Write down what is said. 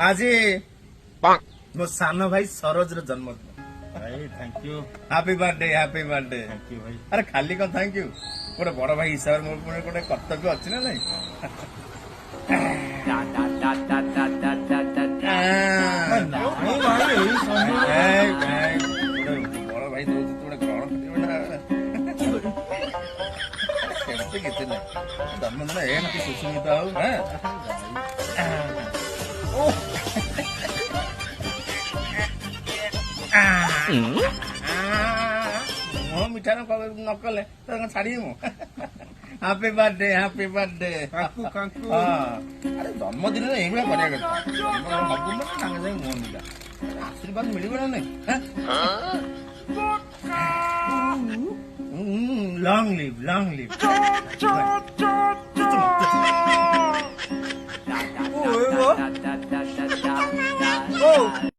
ଆଜି ମୋ ସାନ ଭାଇ ସରୋଜର ଜନ୍ମଦିନ। ଭାଇ thank you happy birthday happy birthday. Thank you ଭାଇ। ଆରେ ଖାଲି କଣ ଥ୍ୟାଙ୍କ ୟୁ, ଗୋଟେ ବଡ ଭାଇ ହିସାବରେ ମୋର ପୁଣି ଗୋଟେ କର୍ତ୍ତବ୍ୟ ଅଛି ନା ନାଇଁ। ବଡ ଭାଇ ଦଉଛି ତୁ ଗୋଟେ ଗ୍ରହଣ କରିବ ନା। ସେମିତି କିଛି ନାହିଁ, ଜନ୍ମଦିନ ଏମିତି ସୁସ୍ମିତ ହଉ। ମୁହଁ ମିଠା ନ କଲେ ଛାଡିବି ମୁଁ। Happy birthday happy birthday. ଆରେ ଜନ୍ମଦିନରେ ଏଇଭଳିଆ କରିବା କଥା। ଜନ୍ମଦିନ ହବୁ ମାନେ ସାଙ୍ଗେ ସାଙ୍ଗେ ମୁହଁ ମିଠା, ଆଶୀର୍ବାଦ ମିଳିବ ନା ନାଇଁ। Long leave long leave.